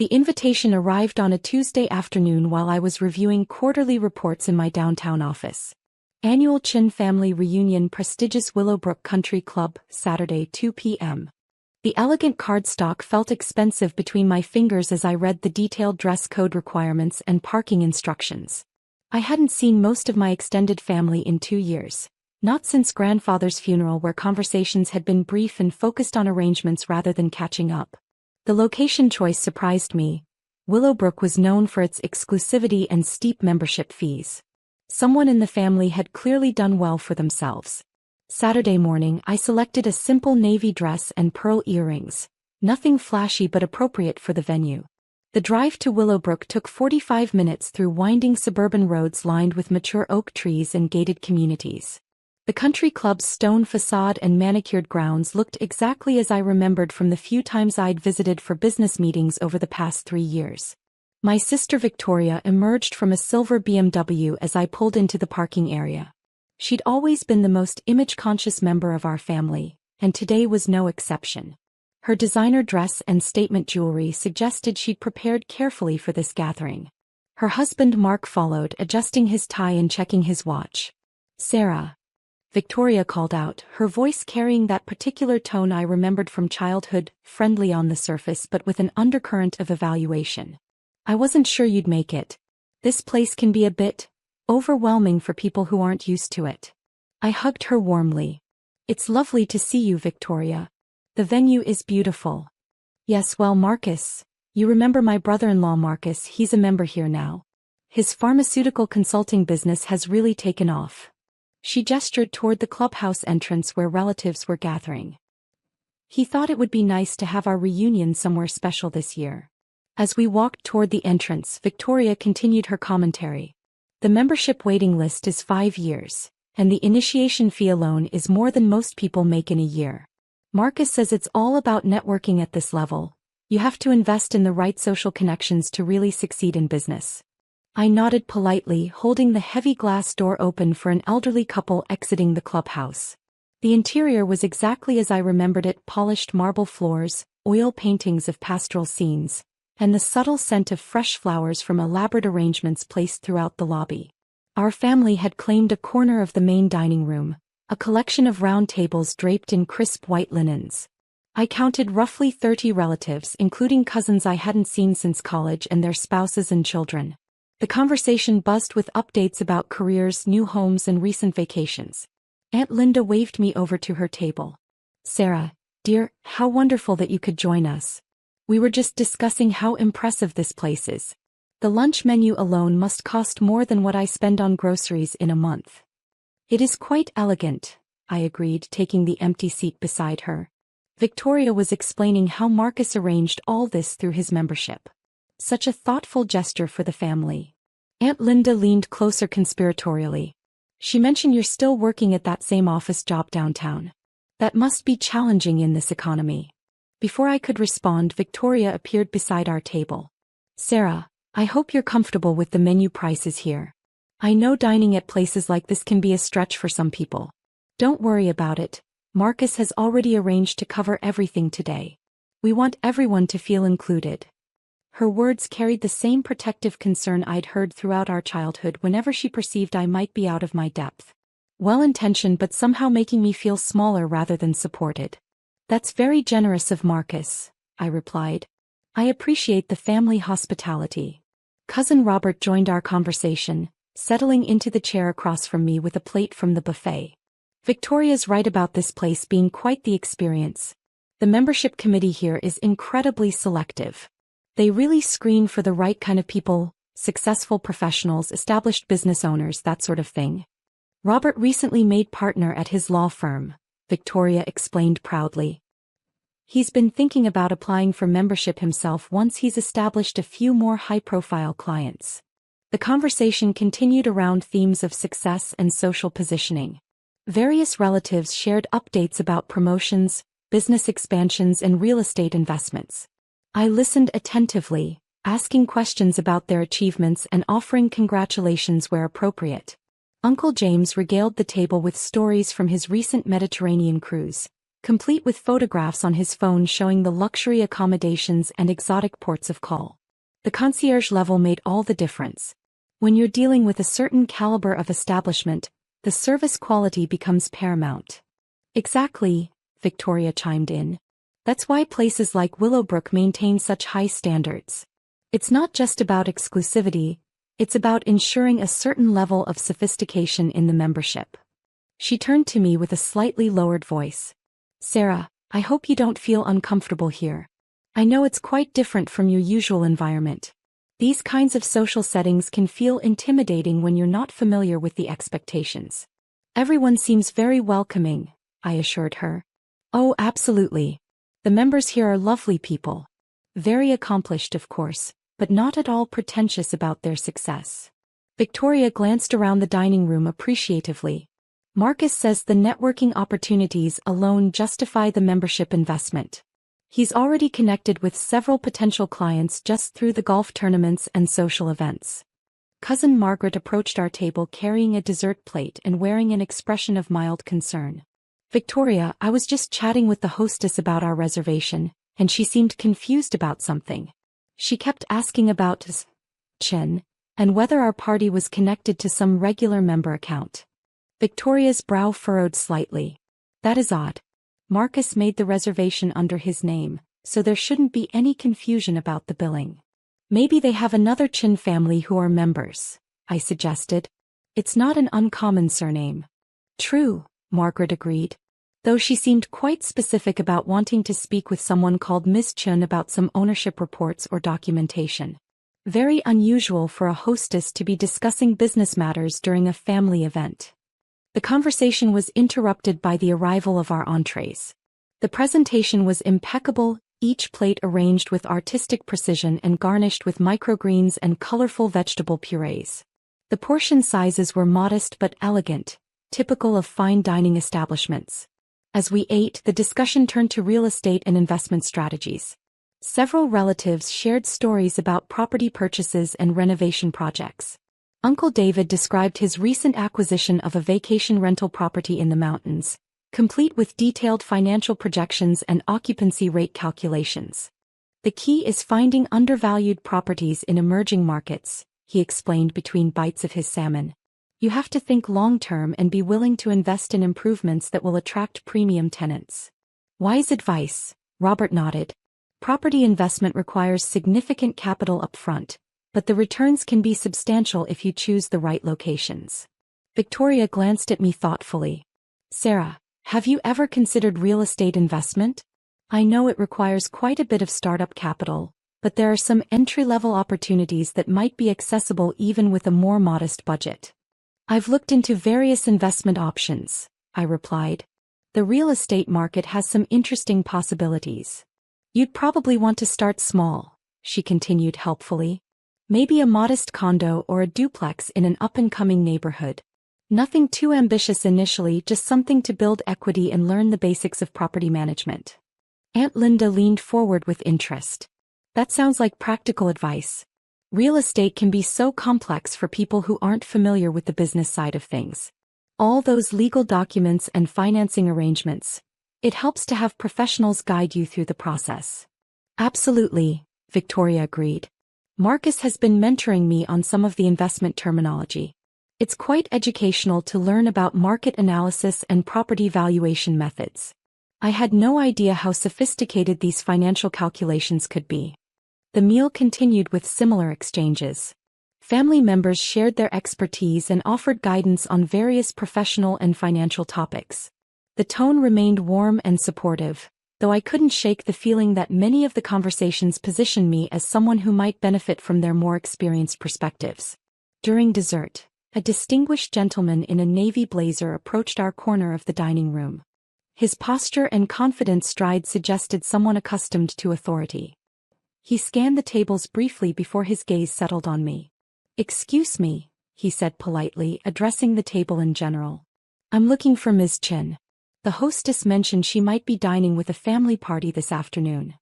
The invitation arrived on a Tuesday afternoon while I was reviewing quarterly reports in my downtown office. Annual Chin Family Reunion, prestigious Willowbrook Country Club, Saturday 2 p.m. The elegant cardstock felt expensive between my fingers as I read the detailed dress code requirements and parking instructions. I hadn't seen most of my extended family in 2 years, not since grandfather's funeral, where conversations had been brief and focused on arrangements rather than catching up. The location choice surprised me. Willowbrook was known for its exclusivity and steep membership fees. Someone in the family had clearly done well for themselves. Saturday morning, I selected a simple navy dress and pearl earrings, nothing flashy but appropriate for the venue. The drive to Willowbrook took 45 minutes through winding suburban roads lined with mature oak trees and gated communities. The country club's stone facade and manicured grounds looked exactly as I remembered from the few times I'd visited for business meetings over the past 3 years. My sister Victoria emerged from a silver BMW as I pulled into the parking area. She'd always been the most image-conscious member of our family, and today was no exception. Her designer dress and statement jewelry suggested she'd prepared carefully for this gathering. Her husband Mark followed, adjusting his tie and checking his watch. "Sarah," Victoria called out, her voice carrying that particular tone I remembered from childhood, friendly on the surface but with an undercurrent of evaluation. "I wasn't sure you'd make it. This place can be a bit overwhelming for people who aren't used to it." I hugged her warmly. "It's lovely to see you, Victoria. The venue is beautiful." "Yes, well, Marcus, you remember my brother-in-law Marcus, he's a member here now. His pharmaceutical consulting business has really taken off." She gestured toward the clubhouse entrance where relatives were gathering. "He thought it would be nice to have our reunion somewhere special this year." As we walked toward the entrance, Victoria continued her commentary. "The membership waiting list is 5 years, and the initiation fee alone is more than most people make in a year. Marcus says it's all about networking at this level. You have to invest in the right social connections to really succeed in business." I nodded politely, holding the heavy glass door open for an elderly couple exiting the clubhouse. The interior was exactly as I remembered it: polished marble floors, oil paintings of pastoral scenes, and the subtle scent of fresh flowers from elaborate arrangements placed throughout the lobby. Our family had claimed a corner of the main dining room, a collection of round tables draped in crisp white linens. I counted roughly 30 relatives, including cousins I hadn't seen since college and their spouses and children. The conversation buzzed with updates about careers, new homes, and recent vacations. Aunt Linda waved me over to her table. "Sarah, dear, how wonderful that you could join us. We were just discussing how impressive this place is. The lunch menu alone must cost more than what I spend on groceries in a month." "It is quite elegant," I agreed, taking the empty seat beside her. Victoria was explaining how Marcus arranged all this through his membership. Such a thoughtful gesture for the family. Aunt Linda leaned closer conspiratorially. "She mentioned you're still working at that same office job downtown. That must be challenging in this economy." Before I could respond, Victoria appeared beside our table. "Sarah, I hope you're comfortable with the menu prices here. I know dining at places like this can be a stretch for some people. Don't worry about it. Marcus has already arranged to cover everything today. We want everyone to feel included." Her words carried the same protective concern I'd heard throughout our childhood whenever she perceived I might be out of my depth. Well-intentioned but somehow making me feel smaller rather than supported. "That's very generous of Marcus," I replied. "I appreciate the family hospitality." Cousin Robert joined our conversation, settling into the chair across from me with a plate from the buffet. "Victoria's right about this place being quite the experience. The membership committee here is incredibly selective. They really screen for the right kind of people, successful professionals, established business owners, that sort of thing. Robert recently made partner at his law firm," Victoria explained proudly. "He's been thinking about applying for membership himself once he's established a few more high-profile clients." The conversation continued around themes of success and social positioning. Various relatives shared updates about promotions, business expansions, and real estate investments. I listened attentively, asking questions about their achievements and offering congratulations where appropriate. Uncle James regaled the table with stories from his recent Mediterranean cruise, complete with photographs on his phone showing the luxury accommodations and exotic ports of call. The concierge level made all the difference. When you're dealing with a certain caliber of establishment, the service quality becomes paramount. Exactly, Victoria chimed in. That's why places like Willowbrook maintain such high standards. It's not just about exclusivity, it's about ensuring a certain level of sophistication in the membership. She turned to me with a slightly lowered voice. Sarah, I hope you don't feel uncomfortable here. I know it's quite different from your usual environment. These kinds of social settings can feel intimidating when you're not familiar with the expectations. Everyone seems very welcoming, I assured her. Oh, absolutely. The members here are lovely people. Very accomplished, of course, but not at all pretentious about their success. Victoria glanced around the dining room appreciatively. Marcus says the networking opportunities alone justify the membership investment. He's already connected with several potential clients just through the golf tournaments and social events. Cousin Margaret approached our table carrying a dessert plate and wearing an expression of mild concern. Victoria, I was just chatting with the hostess about our reservation, and she seemed confused about something. She kept asking about Chen, and whether our party was connected to some regular member account. Victoria's brow furrowed slightly. That is odd. Marcus made the reservation under his name, so there shouldn't be any confusion about the billing. Maybe they have another Chin family who are members, I suggested. It's not an uncommon surname. True, Margaret agreed, though she seemed quite specific about wanting to speak with someone called Ms. Chun about some ownership reports or documentation. Very unusual for a hostess to be discussing business matters during a family event. The conversation was interrupted by the arrival of our entrees. The presentation was impeccable, each plate arranged with artistic precision and garnished with microgreens and colorful vegetable purees. The portion sizes were modest but elegant, typical of fine dining establishments. As we ate, the discussion turned to real estate and investment strategies. Several relatives shared stories about property purchases and renovation projects. Uncle David described his recent acquisition of a vacation rental property in the mountains, complete with detailed financial projections and occupancy rate calculations. The key is finding undervalued properties in emerging markets, he explained between bites of his salmon. You have to think long-term and be willing to invest in improvements that will attract premium tenants. Wise advice, Robert nodded. Property investment requires significant capital upfront, but the returns can be substantial if you choose the right locations. Victoria glanced at me thoughtfully. Sarah, have you ever considered real estate investment? I know it requires quite a bit of startup capital, but there are some entry-level opportunities that might be accessible even with a more modest budget. I've looked into various investment options, I replied. The real estate market has some interesting possibilities. You'd probably want to start small, she continued helpfully. Maybe a modest condo or a duplex in an up-and-coming neighborhood. Nothing too ambitious initially, just something to build equity and learn the basics of property management. Aunt Linda leaned forward with interest. That sounds like practical advice. Real estate can be so complex for people who aren't familiar with the business side of things. All those legal documents and financing arrangements. It helps to have professionals guide you through the process. Absolutely, Victoria agreed. Marcus has been mentoring me on some of the investment terminology. It's quite educational to learn about market analysis and property valuation methods. I had no idea how sophisticated these financial calculations could be. The meal continued with similar exchanges. Family members shared their expertise and offered guidance on various professional and financial topics. The tone remained warm and supportive, though I couldn't shake the feeling that many of the conversations positioned me as someone who might benefit from their more experienced perspectives. During dessert, a distinguished gentleman in a navy blazer approached our corner of the dining room. His posture and confident stride suggested someone accustomed to authority. He scanned the tables briefly before his gaze settled on me. "Excuse me," he said politely, addressing the table in general. "I'm looking for Ms. Chen. The hostess mentioned she might be dining with a family party this afternoon."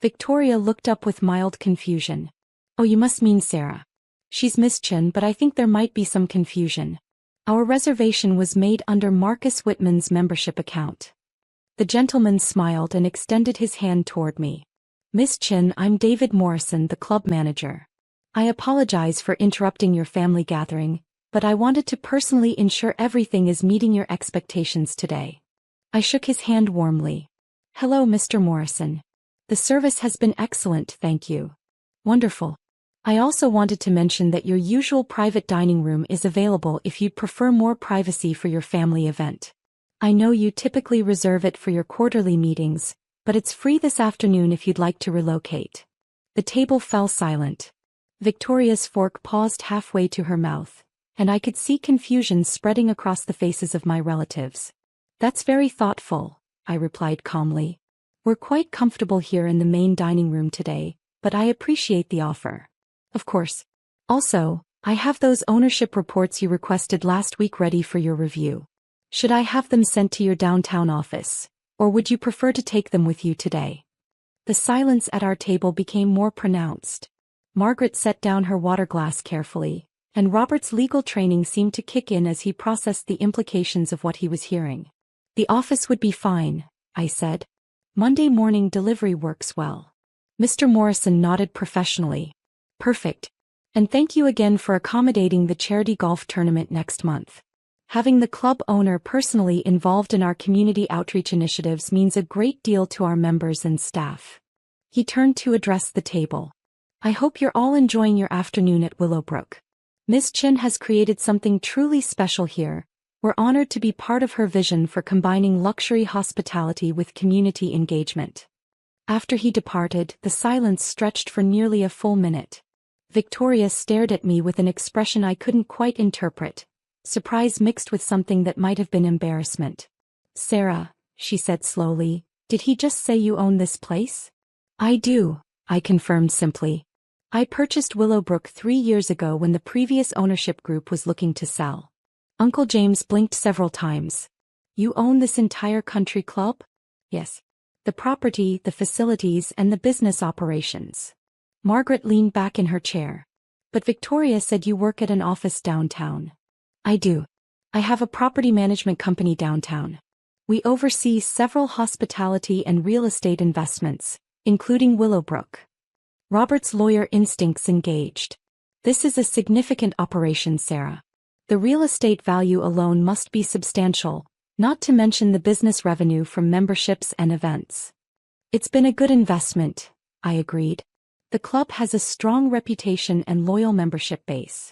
Victoria looked up with mild confusion. "Oh, you must mean Sarah. She's Miss Chen, but I think there might be some confusion. Our reservation was made under Marcus Whitman's membership account." The gentleman smiled and extended his hand toward me. Miss Chin, I'm David Morrison, the club manager. I apologize for interrupting your family gathering, but I wanted to personally ensure everything is meeting your expectations today. I shook his hand warmly. Hello, Mr. Morrison. The service has been excellent, thank you. Wonderful. I also wanted to mention that your usual private dining room is available if you'd prefer more privacy for your family event. I know you typically reserve it for your quarterly meetings, but it's free this afternoon if you'd like to relocate. The table fell silent. Victoria's fork paused halfway to her mouth, and I could see confusion spreading across the faces of my relatives. That's very thoughtful, I replied calmly. We're quite comfortable here in the main dining room today, but I appreciate the offer. Of course. Also, I have those ownership reports you requested last week ready for your review. Should I have them sent to your downtown office, or would you prefer to take them with you today? The silence at our table became more pronounced. Margaret set down her water glass carefully, and Robert's legal training seemed to kick in as he processed the implications of what he was hearing. The office would be fine, I said. Monday morning delivery works well. Mr. Morrison nodded professionally. Perfect. And thank you again for accommodating the charity golf tournament next month. Having the club owner personally involved in our community outreach initiatives means a great deal to our members and staff. He turned to address the table. I hope you're all enjoying your afternoon at Willowbrook. Ms. Chin has created something truly special here. We're honored to be part of her vision for combining luxury hospitality with community engagement. After he departed, the silence stretched for nearly a full minute. Victoria stared at me with an expression I couldn't quite interpret. Surprise mixed with something that might have been embarrassment. Sarah, she said slowly, did he just say you own this place? I do, I confirmed simply. I purchased Willowbrook 3 years ago when the previous ownership group was looking to sell. Uncle James blinked several times. You own this entire country club? Yes. The property, the facilities, and the business operations. Margaret leaned back in her chair. But Victoria said you work at an office downtown. I do. I have a property management company downtown. We oversee several hospitality and real estate investments, including Willowbrook. Robert's lawyer instincts engaged. This is a significant operation, Sarah. The real estate value alone must be substantial, not to mention the business revenue from memberships and events. It's been a good investment, I agreed. The club has a strong reputation and loyal membership base.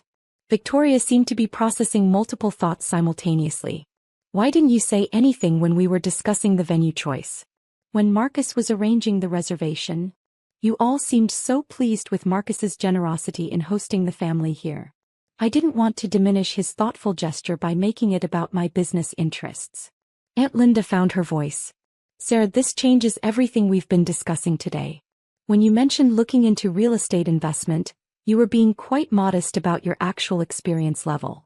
Victoria seemed to be processing multiple thoughts simultaneously. Why didn't you say anything when we were discussing the venue choice? When Marcus was arranging the reservation? You all seemed so pleased with Marcus's generosity in hosting the family here. I didn't want to diminish his thoughtful gesture by making it about my business interests. Aunt Linda found her voice. Sarah, this changes everything we've been discussing today. When you mentioned looking into real estate investment, you were being quite modest about your actual experience level.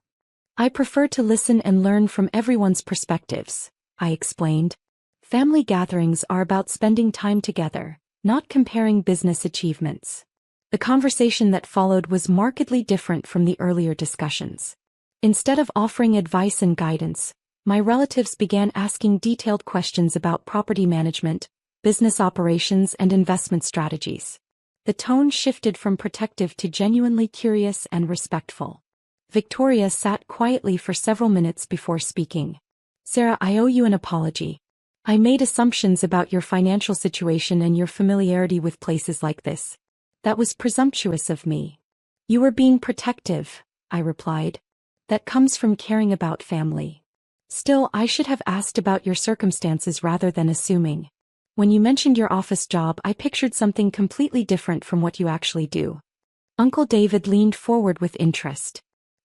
I prefer to listen and learn from everyone's perspectives, I explained. Family gatherings are about spending time together, not comparing business achievements. The conversation that followed was markedly different from the earlier discussions. Instead of offering advice and guidance, my relatives began asking detailed questions about property management, business operations, and investment strategies. The tone shifted from protective to genuinely curious and respectful. Victoria sat quietly for several minutes before speaking. Sarah, I owe you an apology. I made assumptions about your financial situation and your familiarity with places like this. That was presumptuous of me. You were being protective, I replied. That comes from caring about family. Still, I should have asked about your circumstances rather than assuming. When you mentioned your office job, I pictured something completely different from what you actually do. Uncle David leaned forward with interest.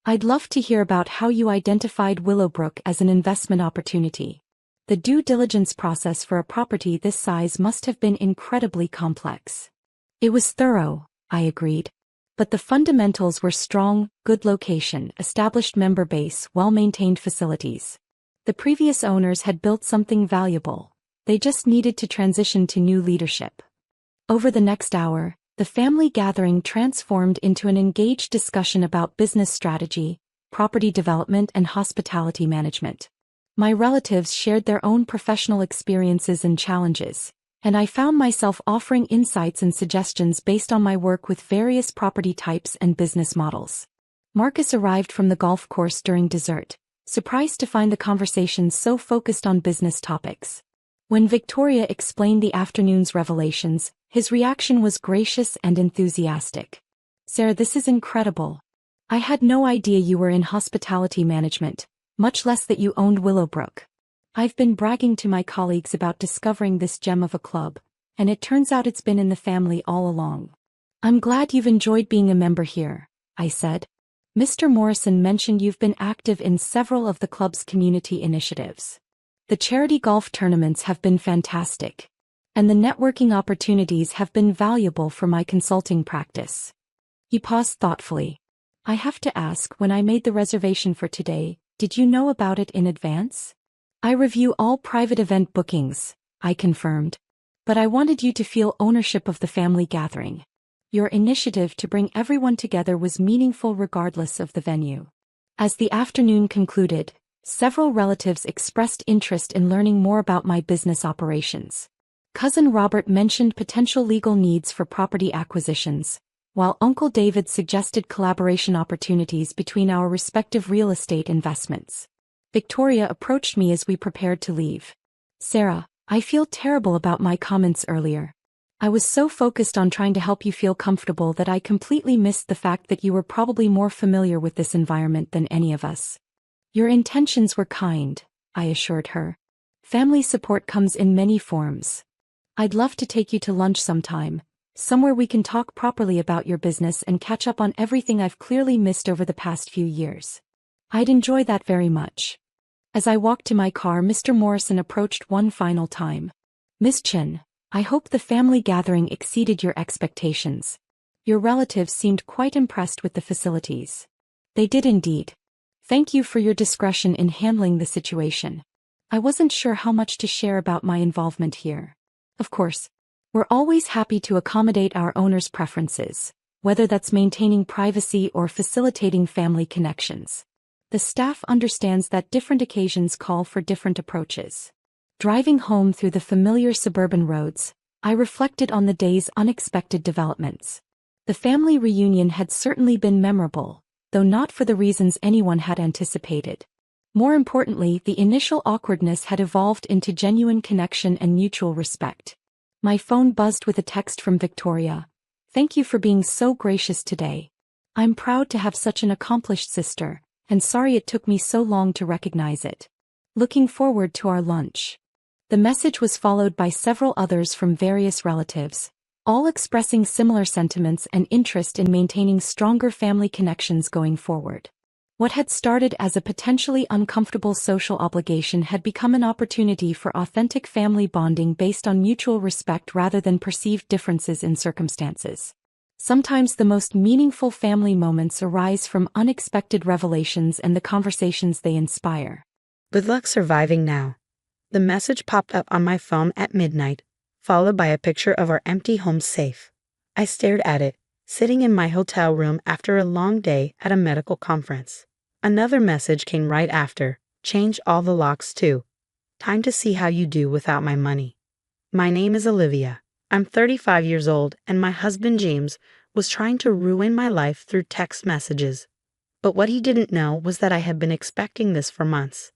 I'd love to hear about how you identified Willowbrook as an investment opportunity. The due diligence process for a property this size must have been incredibly complex. It was thorough, I agreed. But the fundamentals were strong: good location, established member base, well-maintained facilities. The previous owners had built something valuable. They just needed to transition to new leadership. Over the next hour, the family gathering transformed into an engaged discussion about business strategy, property development, and hospitality management. My relatives shared their own professional experiences and challenges, and I found myself offering insights and suggestions based on my work with various property types and business models. Marcus arrived from the golf course during dessert, surprised to find the conversation so focused on business topics. When Victoria explained the afternoon's revelations, his reaction was gracious and enthusiastic. "Sarah, this is incredible. I had no idea you were in hospitality management, much less that you owned Willowbrook. I've been bragging to my colleagues about discovering this gem of a club, and it turns out it's been in the family all along. I'm glad you've enjoyed being a member here," I said. "Mr. Morrison mentioned you've been active in several of the club's community initiatives. The charity golf tournaments have been fantastic, and the networking opportunities have been valuable for my consulting practice." He paused thoughtfully. "I have to ask, when I made the reservation for today, did you know about it in advance?" "I review all private event bookings," I confirmed. "But I wanted you to feel ownership of the family gathering. Your initiative to bring everyone together was meaningful regardless of the venue." As the afternoon concluded, several relatives expressed interest in learning more about my business operations. Cousin Robert mentioned potential legal needs for property acquisitions, while Uncle David suggested collaboration opportunities between our respective real estate investments. Victoria approached me as we prepared to leave. "Sarah, I feel terrible about my comments earlier. I was so focused on trying to help you feel comfortable that I completely missed the fact that you were probably more familiar with this environment than any of us." "Your intentions were kind," I assured her. "Family support comes in many forms. I'd love to take you to lunch sometime, somewhere we can talk properly about your business and catch up on everything I've clearly missed over the past few years. I'd enjoy that very much." As I walked to my car, Mr. Morrison approached one final time. "Miss Chin, I hope the family gathering exceeded your expectations. Your relatives seemed quite impressed with the facilities." "They did indeed. Thank you for your discretion in handling the situation. I wasn't sure how much to share about my involvement here. Of course, we're always happy to accommodate our owners' preferences, whether that's maintaining privacy or facilitating family connections. The staff understands that different occasions call for different approaches." Driving home through the familiar suburban roads, I reflected on the day's unexpected developments. The family reunion had certainly been memorable, though not for the reasons anyone had anticipated. More importantly, the initial awkwardness had evolved into genuine connection and mutual respect. My phone buzzed with a text from Victoria. "Thank you for being so gracious today. I'm proud to have such an accomplished sister, and sorry it took me so long to recognize it. Looking forward to our lunch." The message was followed by several others from various relatives, all expressing similar sentiments and interest in maintaining stronger family connections going forward. What had started as a potentially uncomfortable social obligation had become an opportunity for authentic family bonding based on mutual respect rather than perceived differences in circumstances. Sometimes the most meaningful family moments arise from unexpected revelations and the conversations they inspire. "Good luck surviving now." The message popped up on my phone at midnight, followed by a picture of our empty home safe. I stared at it, sitting in my hotel room after a long day at a medical conference. Another message came right after. "Change all the locks too. Time to see how you do without my money. My name is Olivia. I'm 35 years old, and my husband James was trying to ruin my life through text messages. But what he didn't know was that I had been expecting this for months."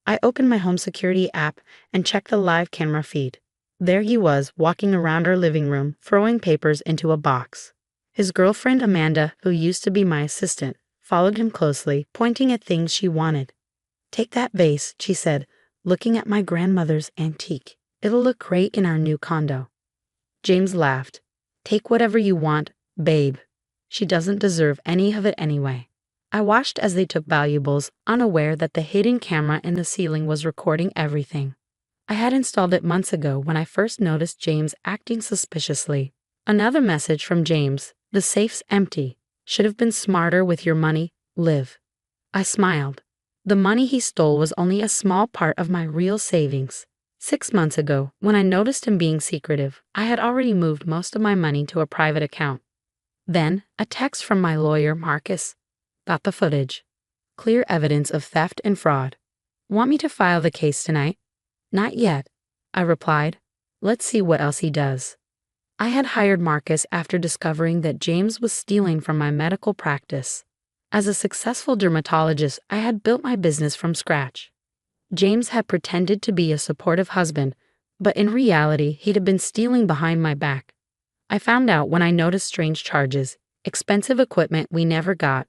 I opened my home security app and checked the live camera feed. There he was, walking around our living room, throwing papers into a box. His girlfriend Amanda, who used to be my assistant, followed him closely, pointing at things she wanted. "Take that vase," she said, looking at my grandmother's antique. "It'll look great in our new condo." James laughed. "Take whatever you want, babe. She doesn't deserve any of it anyway." I watched as they took valuables, unaware that the hidden camera in the ceiling was recording everything. I had installed it months ago when I first noticed James acting suspiciously. Another message from James. "The safe's empty. Should have been smarter with your money, Liv." I smiled. The money he stole was only a small part of my real savings. 6 months ago, when I noticed him being secretive, I had already moved most of my money to a private account. Then, a text from my lawyer, Marcus. Got the footage. Clear evidence of theft and fraud. Want me to file the case tonight? Not yet, I replied. Let's see what else he does. I had hired Marcus after discovering that James was stealing from my medical practice. As a successful dermatologist, I had built my business from scratch. James had pretended to be a supportive husband, but in reality, he'd been stealing behind my back. I found out when I noticed strange charges, expensive equipment we never got,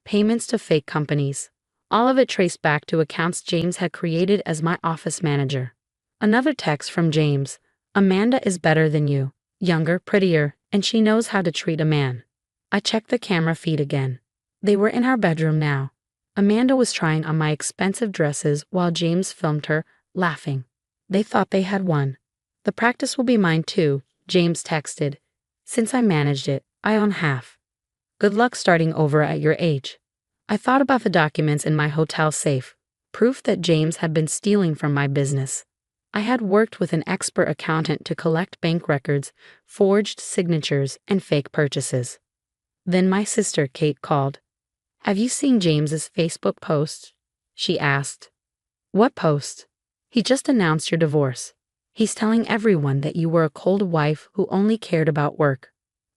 payments to fake companies. All of it traced back to accounts James had created as my office manager. Another text from James. Amanda is better than you, younger, prettier, and she knows how to treat a man. I checked the camera feed again. They were in our bedroom now. Amanda was trying on my expensive dresses while James filmed her, laughing. They thought they had won. The practice will be mine too, James texted. Since I managed it, I own half. Good luck starting over at your age. I thought about the documents in my hotel safe, proof that James had been stealing from my business. I had worked with an expert accountant to collect bank records, forged signatures, and fake purchases. Then my sister, Kate, called. Have you seen James's Facebook post? She asked. What post? He just announced your divorce. He's telling everyone that you were a cold wife who only cared about work.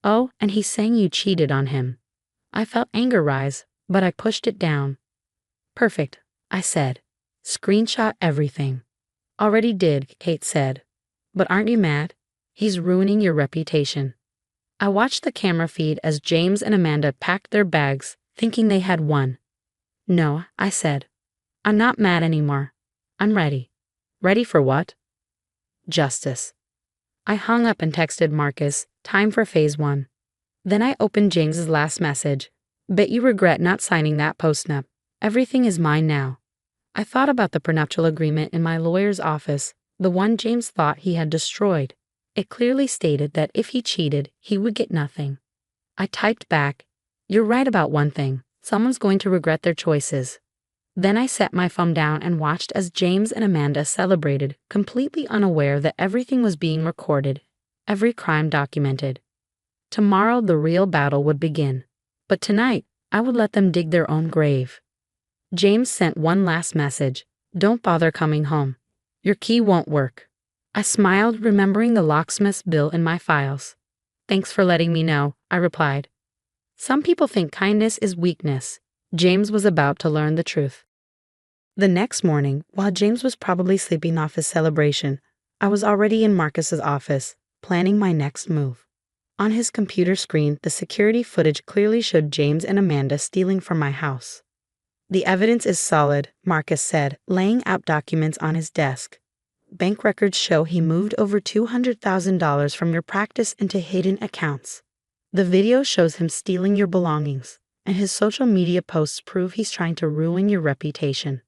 Oh, and he's saying you cheated on him. I felt anger rise, but I pushed it down. Perfect, I said. Screenshot everything. Already did, Kate said. But aren't you mad? He's ruining your reputation. I watched the camera feed as James and Amanda packed their bags, thinking they had won. No, I said. I'm not mad anymore. I'm ready. Ready for what? Justice. I hung up and texted Marcus, time for phase 1. Then I opened James's last message. Bet you regret not signing that postnup. Everything is mine now. I thought about the prenuptial agreement in my lawyer's office, the one James thought he had destroyed. It clearly stated that if he cheated, he would get nothing. I typed back, you're right about one thing, someone's going to regret their choices. Then I set my phone down and watched as James and Amanda celebrated, completely unaware that everything was being recorded, every crime documented. Tomorrow the real battle would begin, but tonight I would let them dig their own grave. James sent one last message, don't bother coming home. Your key won't work. I smiled, remembering the locksmith's bill in my files. Thanks for letting me know, I replied. Some people think kindness is weakness. James was about to learn the truth. The next morning, while James was probably sleeping off his celebration, I was already in Marcus's office, planning my next move. On his computer screen, the security footage clearly showed James and Amanda stealing from my house. The evidence is solid, Marcus said, laying out documents on his desk. Bank records show he moved over $200,000 from your practice into hidden accounts. The video shows him stealing your belongings, and his social media posts prove he's trying to ruin your reputation.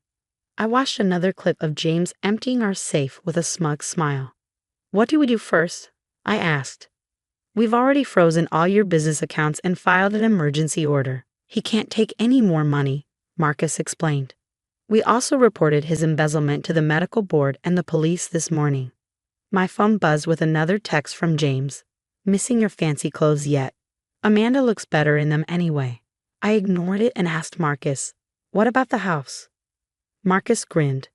I watched another clip of James emptying our safe with a smug smile. What do we do first? I asked. We've already frozen all your business accounts and filed an emergency order. He can't take any more money, Marcus explained. We also reported his embezzlement to the medical board and the police this morning. My phone buzzed with another text from James. Missing your fancy clothes yet? Amanda looks better in them anyway. I ignored it and asked Marcus, what about the house? Marcus grinned.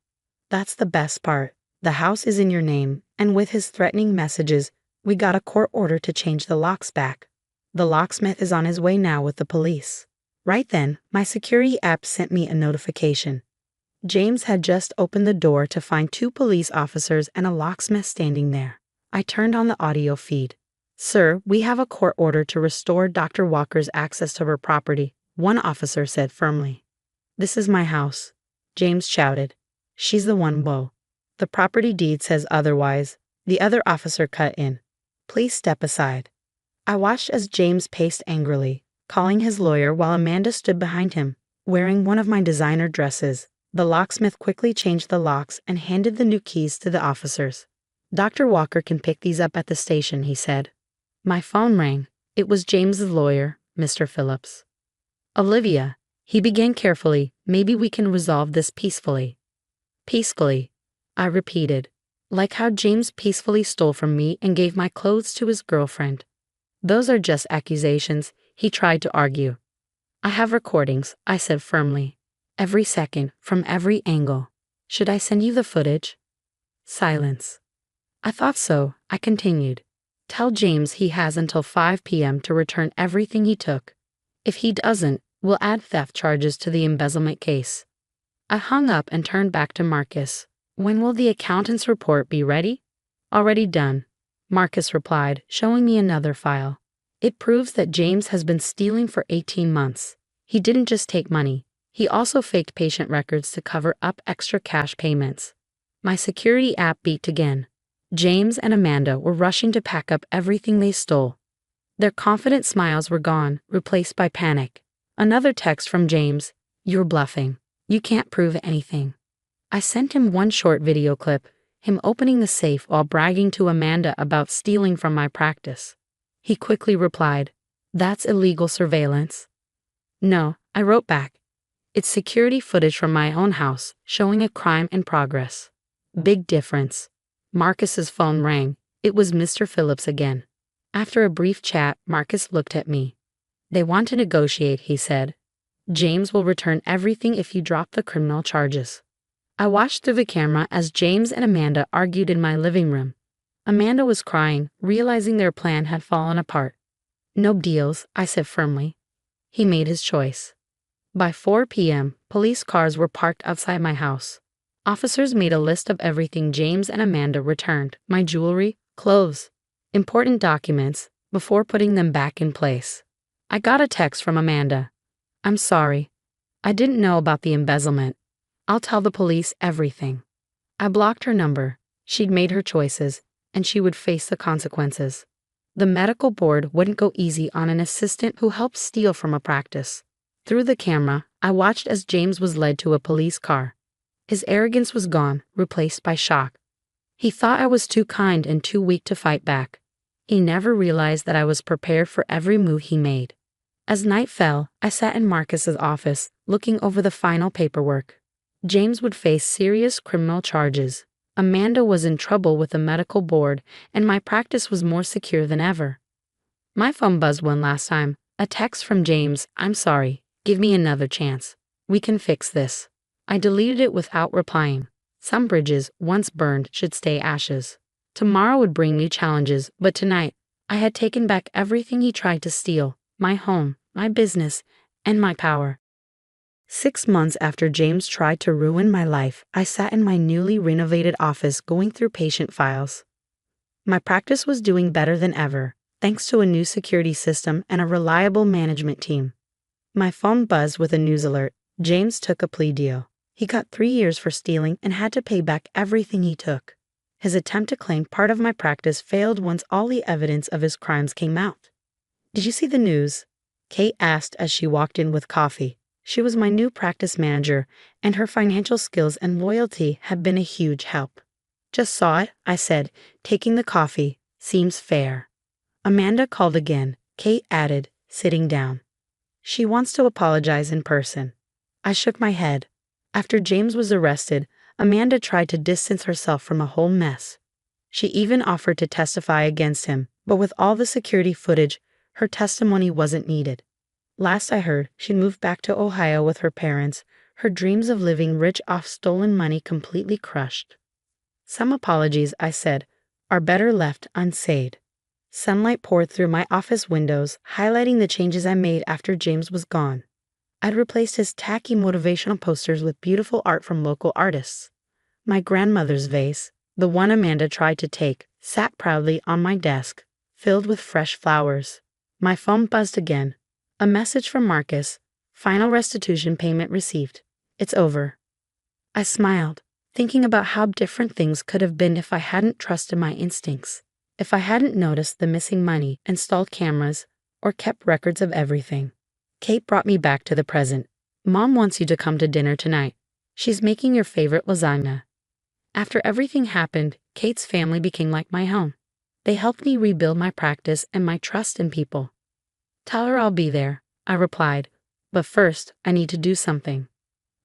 That's the best part. The house is in your name, and with his threatening messages, we got a court order to change the locks back. The locksmith is on his way now with the police. Right then, my security app sent me a notification. James had just opened the door to find 2 police officers and a locksmith standing there. I turned on the audio feed. Sir, we have a court order to restore Dr. Walker's access to her property, one officer said firmly. This is my house, James shouted. She's the one, Bo. The property deed says otherwise. The other officer cut in. Please step aside. I watched as James paced angrily, calling his lawyer while Amanda stood behind him, wearing one of my designer dresses. The locksmith quickly changed the locks and handed the new keys to the officers. Dr. Walker can pick these up at the station, he said. My phone rang. It was James's lawyer, Mr. Phillips. Olivia, he began carefully, maybe we can resolve this peacefully. Peacefully, I repeated, like how James peacefully stole from me and gave my clothes to his girlfriend. Those are just accusations, he tried to argue. I have recordings, I said firmly. Every second, from every angle. Should I send you the footage? Silence. I thought so, I continued. Tell James he has until 5 p.m. to return everything he took. If he doesn't, we'll add theft charges to the embezzlement case. I hung up and turned back to Marcus. When will the accountant's report be ready? Already done, Marcus replied, showing me another file. It proves that James has been stealing for 18 months. He didn't just take money. He also faked patient records to cover up extra cash payments. My security app beeped again. James and Amanda were rushing to pack up everything they stole. Their confident smiles were gone, replaced by panic. Another text from James. You're bluffing. You can't prove anything. I sent him one short video clip, him opening the safe while bragging to Amanda about stealing from my practice. He quickly replied, "That's illegal surveillance." No, I wrote back. It's security footage from my own house, showing a crime in progress. Big difference. Marcus's phone rang. It was Mr. Phillips again. After a brief chat, Marcus looked at me. They want to negotiate, he said. James will return everything if you drop the criminal charges. I watched through the camera as James and Amanda argued in my living room. Amanda was crying, realizing their plan had fallen apart. No deals, I said firmly. He made his choice. By 4 p.m., police cars were parked outside my house. Officers made a list of everything James and Amanda returned, my jewelry, clothes, important documents, before putting them back in place. I got a text from Amanda. I'm sorry. I didn't know about the embezzlement. I'll tell the police everything. I blocked her number. She'd made her choices, and she would face the consequences. The medical board wouldn't go easy on an assistant who helped steal from a practice. Through the camera, I watched as James was led to a police car. His arrogance was gone, replaced by shock. He thought I was too kind and too weak to fight back. He never realized that I was prepared for every move he made. As night fell, I sat in Marcus's office, looking over the final paperwork. James would face serious criminal charges. Amanda was in trouble with the medical board, and my practice was more secure than ever. My phone buzzed one last time. A text from James. I'm sorry. Give me another chance. We can fix this. I deleted it without replying. Some bridges, once burned, should stay ashes. Tomorrow would bring new challenges, but tonight, I had taken back everything he tried to steal. My home, my business, and my power. 6 months after James tried to ruin my life, I sat in my newly renovated office going through patient files. My practice was doing better than ever, thanks to a new security system and a reliable management team. My phone buzzed with a news alert. James took a plea deal. He got 3 years for stealing and had to pay back everything he took. His attempt to claim part of my practice failed once all the evidence of his crimes came out. Did you see the news? Kate asked as she walked in with coffee. She was my new practice manager, and her financial skills and loyalty had been a huge help. Just saw it, I said, taking the coffee. Seems fair. Amanda called again. Kate added, sitting down. She wants to apologize in person. I shook my head. After James was arrested, Amanda tried to distance herself from a whole mess. She even offered to testify against him, but with all the security footage, her testimony wasn't needed. Last I heard, she moved back to Ohio with her parents, her dreams of living rich off stolen money completely crushed. Some apologies, I said, are better left unsaid. Sunlight poured through my office windows, highlighting the changes I made after James was gone. I'd replaced his tacky motivational posters with beautiful art from local artists. My grandmother's vase, the one Amanda tried to take, sat proudly on my desk, filled with fresh flowers. My phone buzzed again. A message from Marcus. Final restitution payment received. It's over. I smiled, thinking about how different things could have been if I hadn't trusted my instincts, if I hadn't noticed the missing money, installed cameras, or kept records of everything. Kate brought me back to the present. Mom wants you to come to dinner tonight. She's making your favorite lasagna. After everything happened, Kate's family became like my home. They helped me rebuild my practice and my trust in people. Tell her I'll be there, I replied, but first I need to do something.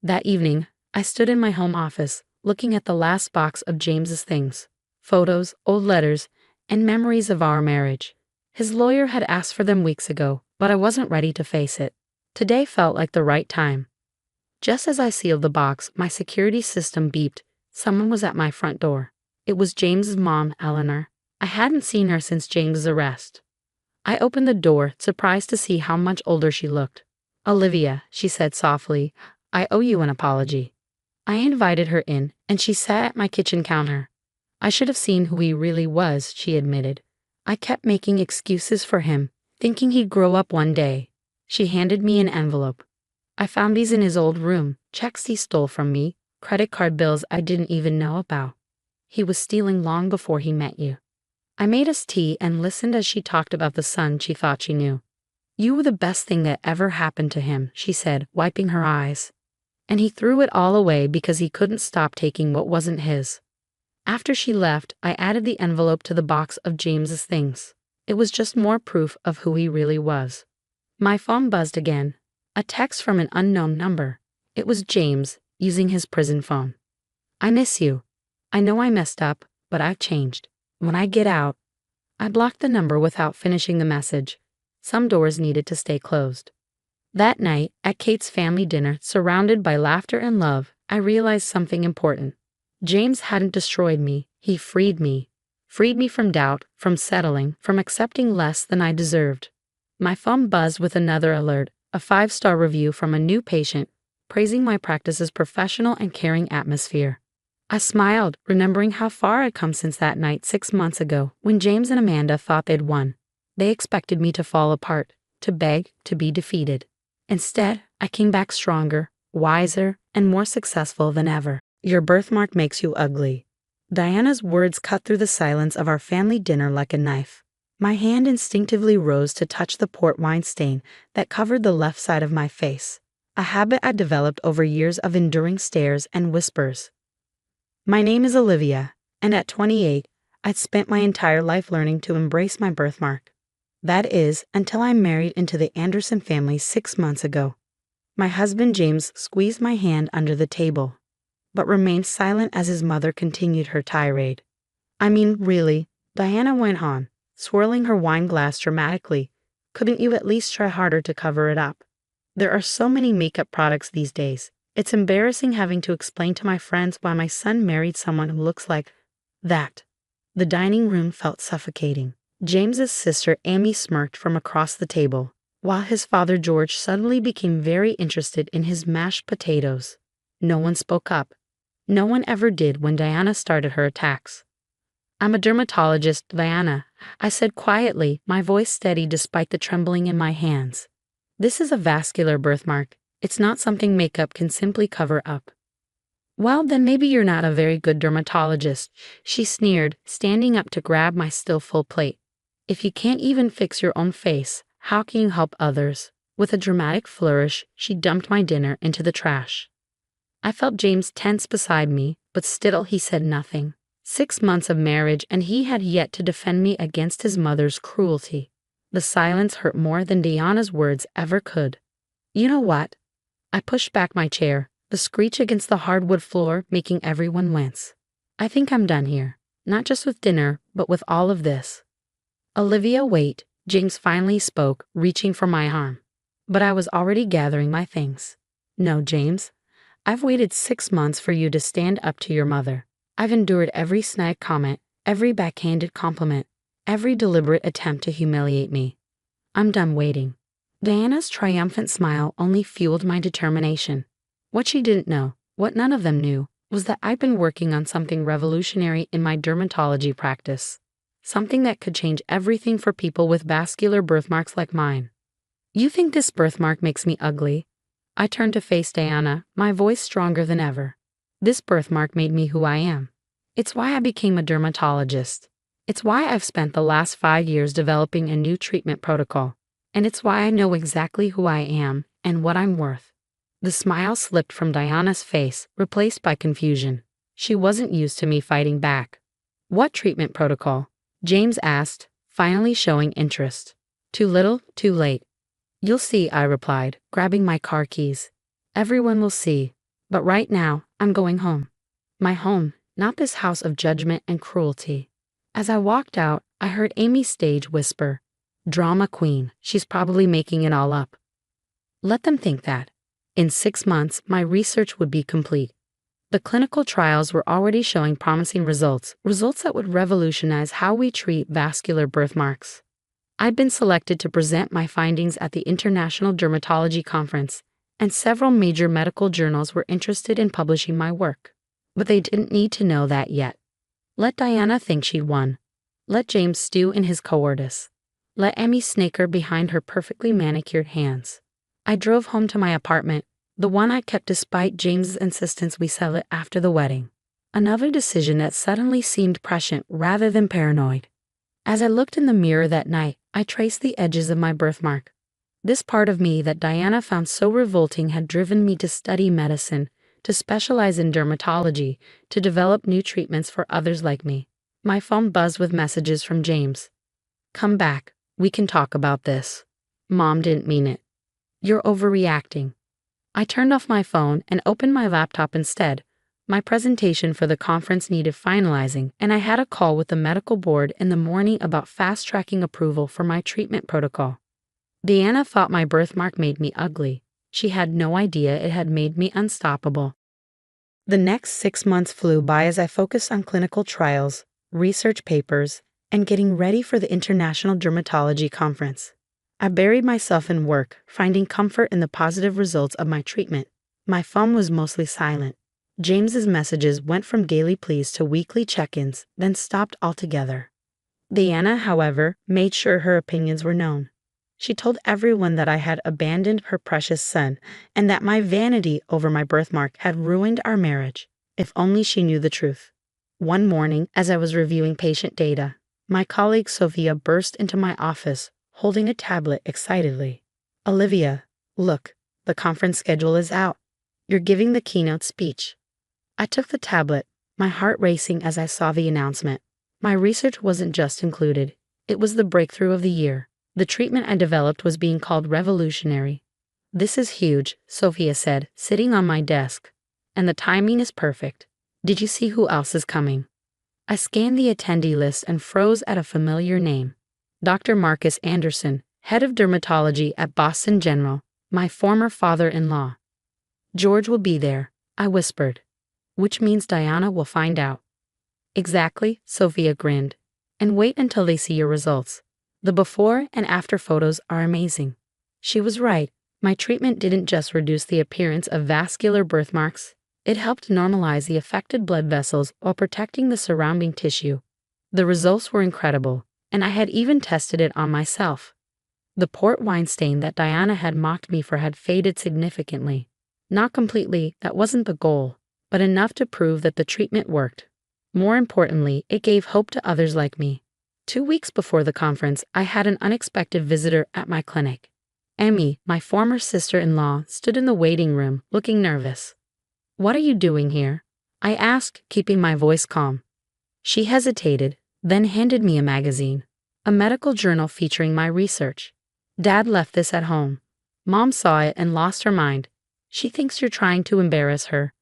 That evening, I stood in my home office, looking at the last box of James's things, photos, old letters, and memories of our marriage. His lawyer had asked for them weeks ago, but I wasn't ready to face it. Today felt like the right time. Just as I sealed the box, my security system beeped. Someone was at my front door. It was James's mom, Eleanor. I hadn't seen her since James's arrest. I opened the door, surprised to see how much older she looked. "Olivia," she said softly, "I owe you an apology." I invited her in, and she sat at my kitchen counter. "I should have seen who he really was," she admitted. "I kept making excuses for him, thinking he'd grow up one day." She handed me an envelope. "I found these in his old room, checks he stole from me, credit card bills I didn't even know about. He was stealing long before he met you." I made us tea and listened as she talked about the son she thought she knew. "You were the best thing that ever happened to him," she said, wiping her eyes. "And he threw it all away because he couldn't stop taking what wasn't his." After she left, I added the envelope to the box of James's things. It was just more proof of who he really was. My phone buzzed again. A text from an unknown number. It was James, using his prison phone. "I miss you. I know I messed up, but I've changed. When I get out." I blocked the number without finishing the message. Some doors needed to stay closed. That night, at Kate's family dinner, surrounded by laughter and love, I realized something important. James hadn't destroyed me, he freed me. Freed me from doubt, from settling, from accepting less than I deserved. My phone buzzed with another alert, a 5-star review from a new patient, praising my practice's professional and caring atmosphere. I smiled, remembering how far I'd come since that night 6 months ago, when James and Amanda thought they'd won. They expected me to fall apart, to beg, to be defeated. Instead, I came back stronger, wiser, and more successful than ever. "Your birthmark makes you ugly." Diana's words cut through the silence of our family dinner like a knife. My hand instinctively rose to touch the port wine stain that covered the left side of my face, a habit I developed over years of enduring stares and whispers. My name is Olivia, and at 28, I'd spent my entire life learning to embrace my birthmark. That is, until I married into the Anderson family 6 months ago. My husband James squeezed my hand under the table, but remained silent as his mother continued her tirade. "I mean, really," Diana went on, swirling her wine glass dramatically, "couldn't you at least try harder to cover it up? There are so many makeup products these days. It's embarrassing having to explain to my friends why my son married someone who looks like that." The dining room felt suffocating. James's sister Amy smirked from across the table, while his father George suddenly became very interested in his mashed potatoes. No one spoke up. No one ever did when Diana started her attacks. "I'm a dermatologist, Diana," I said quietly, my voice steady despite the trembling in my hands. "This is a vascular birthmark. It's not something makeup can simply cover up." "Well, then maybe you're not a very good dermatologist," she sneered, standing up to grab my still full plate. "If you can't even fix your own face, how can you help others?" With a dramatic flourish, she dumped my dinner into the trash. I felt James tense beside me, but still he said nothing. 6 months of marriage, and he had yet to defend me against his mother's cruelty. The silence hurt more than Diana's words ever could. "You know what?" I pushed back my chair, the screech against the hardwood floor making everyone wince. "I think I'm done here. Not just with dinner, but with all of this." "Olivia, wait," James finally spoke, reaching for my arm. But I was already gathering my things. "No, James. I've waited 6 months for you to stand up to your mother. I've endured every snide comment, every backhanded compliment, every deliberate attempt to humiliate me. I'm done waiting." Diana's triumphant smile only fueled my determination. What she didn't know, what none of them knew, was that I'd been working on something revolutionary in my dermatology practice. Something that could change everything for people with vascular birthmarks like mine. "You think this birthmark makes me ugly?" I turned to face Diana, my voice stronger than ever. "This birthmark made me who I am. It's why I became a dermatologist. It's why I've spent the last 5 years developing a new treatment protocol. And it's why I know exactly who I am and what I'm worth." The smile slipped from Diana's face, replaced by confusion. She wasn't used to me fighting back. "What treatment protocol?" James asked, finally showing interest. "Too little, too late." "You'll see," I replied, grabbing my car keys. "Everyone will see. But right now, I'm going home. My home, not this house of judgment and cruelty." As I walked out, I heard Amy Stage whisper, "Drama queen, she's probably making it all up." Let them think that. In 6 months, my research would be complete. The clinical trials were already showing promising results that would revolutionize how we treat vascular birthmarks. I'd been selected to present my findings at the International Dermatology Conference, and several major medical journals were interested in publishing my work. But they didn't need to know that yet. Let Diana think she'd won. Let James stew in his cowardice. Let Emmy snicker behind her perfectly manicured hands. I drove home to my apartment, the one I kept despite James's insistence we sell it after the wedding. Another decision that suddenly seemed prescient rather than paranoid. As I looked in the mirror that night, I traced the edges of my birthmark. This part of me that Diana found so revolting had driven me to study medicine, to specialize in dermatology, to develop new treatments for others like me. My phone buzzed with messages from James. "Come back, we can talk about this." "Mom didn't mean it." "You're overreacting." I turned off my phone and opened my laptop instead. My presentation for the conference needed finalizing, and I had a call with the medical board in the morning about fast-tracking approval for my treatment protocol. Diana thought my birthmark made me ugly. She had no idea it had made me unstoppable. The next 6 months flew by as I focused on clinical trials, research papers, and getting ready for the International Dermatology Conference. I buried myself in work, finding comfort in the positive results of my treatment. My phone was mostly silent. James's messages went from daily pleas to weekly check-ins, then stopped altogether. Diana, however, made sure her opinions were known. She told everyone that I had abandoned her precious son and that my vanity over my birthmark had ruined our marriage. If only she knew the truth. One morning, as I was reviewing patient data, my colleague Sophia burst into my office, holding a tablet excitedly. "Olivia, look, the conference schedule is out. You're giving the keynote speech." I took the tablet, my heart racing as I saw the announcement. My research wasn't just included, it was the breakthrough of the year. The treatment I developed was being called revolutionary. "This is huge," Sophia said, sitting on my desk. "And the timing is perfect. Did you see who else is coming?" I scanned the attendee list and froze at a familiar name. Dr. Marcus Anderson, head of dermatology at Boston General, my former father-in-law. "George will be there," I whispered. "Which means Diana will find out." "Exactly," Sophia grinned. "And wait until they see your results. The before and after photos are amazing." She was right. My treatment didn't just reduce the appearance of vascular birthmarks, it helped normalize the affected blood vessels while protecting the surrounding tissue. The results were incredible, and I had even tested it on myself. The port wine stain that Diana had mocked me for had faded significantly. Not completely, that wasn't the goal, but enough to prove that the treatment worked. More importantly, it gave hope to others like me. 2 weeks before the conference, I had an unexpected visitor at my clinic. Emmy, my former sister-in-law, stood in the waiting room, looking nervous. "What are you doing here?" I asked, keeping my voice calm. She hesitated, then handed me a magazine, a medical journal featuring my research. "Dad left this at home. Mom saw it and lost her mind. She thinks you're trying to embarrass her."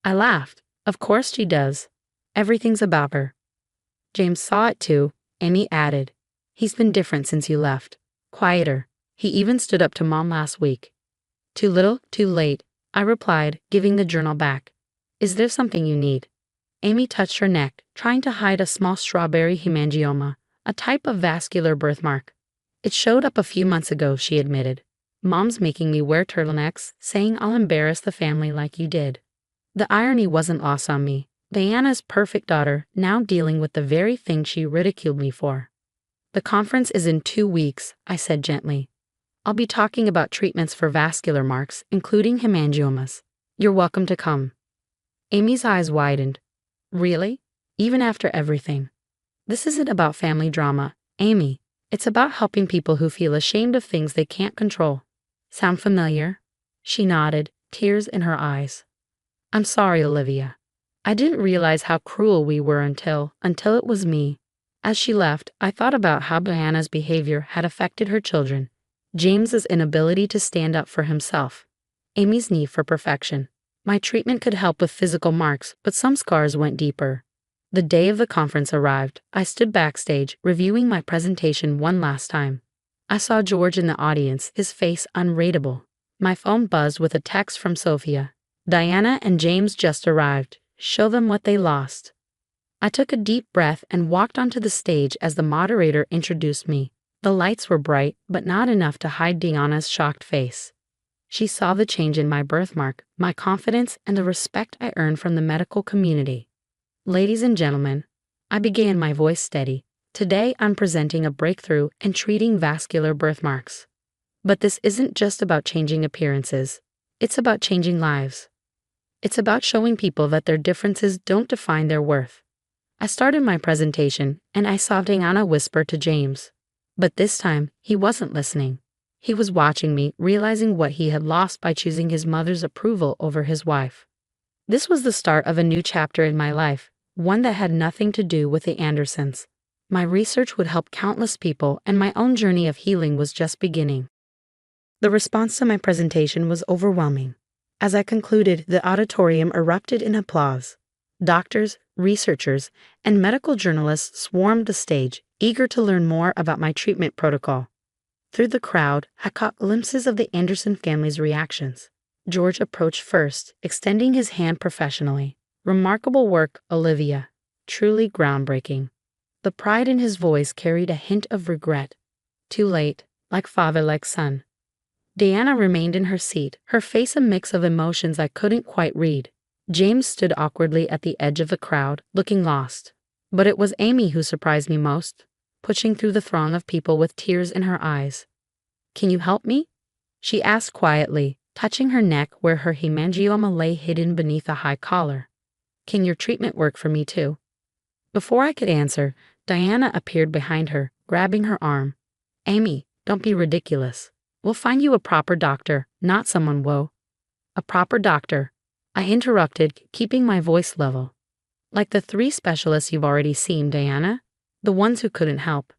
I laughed. "Of course she does. Everything's about her." "James saw it too," Amy added. "He's been different since you left. Quieter. He even stood up to Mom last week." "Too little, too late," I replied, giving the journal back. "Is there something you need?" Amy touched her neck, trying to hide a small strawberry hemangioma, a type of vascular birthmark. "It showed up a few months ago," she admitted. "Mom's making me wear turtlenecks, saying I'll embarrass the family like you did." The irony wasn't lost on me. Diana's perfect daughter now dealing with the very thing she ridiculed me for. "The conference is in 2 weeks," I said gently. "I'll be talking about treatments for vascular marks, including hemangiomas. You're welcome to come." Amy's eyes widened. "Really? Even after everything?" "This isn't about family drama, Amy. It's about helping people who feel ashamed of things they can't control. Sound familiar?" She nodded, tears in her eyes. "I'm sorry, Olivia. I didn't realize how cruel we were until it was me." As she left, I thought about how Diana's behavior had affected her children. James's inability to stand up for himself. Amy's need for perfection. My treatment could help with physical marks, but some scars went deeper. The day of the conference arrived. I stood backstage, reviewing my presentation one last time. I saw George in the audience, his face unreadable. My phone buzzed with a text from Sophia. Diana and James just arrived. Show them what they lost. I took a deep breath and walked onto the stage as the moderator introduced me. The lights were bright, but not enough to hide Diana's shocked face. She saw the change in my birthmark, my confidence, and the respect I earned from the medical community. Ladies and gentlemen, I began, my voice steady. Today I'm presenting a breakthrough in treating vascular birthmarks. But this isn't just about changing appearances. It's about changing lives. It's about showing people that their differences don't define their worth. I started my presentation, and I saw Diana whisper to James. But this time, he wasn't listening. He was watching me, realizing what he had lost by choosing his mother's approval over his wife. This was the start of a new chapter in my life, one that had nothing to do with the Andersons. My research would help countless people, and my own journey of healing was just beginning. The response to my presentation was overwhelming. As I concluded, the auditorium erupted in applause. Doctors, researchers, and medical journalists swarmed the stage, eager to learn more about my treatment protocol. Through the crowd, I caught glimpses of the Anderson family's reactions. George approached first, extending his hand professionally. Remarkable work, Olivia. Truly groundbreaking. The pride in his voice carried a hint of regret. Too late, like father, like son. Diana remained in her seat, her face a mix of emotions I couldn't quite read. James stood awkwardly at the edge of the crowd, looking lost. But it was Amy who surprised me most, pushing through the throng of people with tears in her eyes. "Can you help me?" she asked quietly, touching her neck where her hemangioma lay hidden beneath a high collar. "Can your treatment work for me too?" Before I could answer, Diana appeared behind her, grabbing her arm. "Amy, don't be ridiculous. We'll find you a proper doctor, not someone woe." "A proper doctor," I interrupted, keeping my voice level. "Like the 3 specialists you've already seen, Diana? The ones who couldn't help."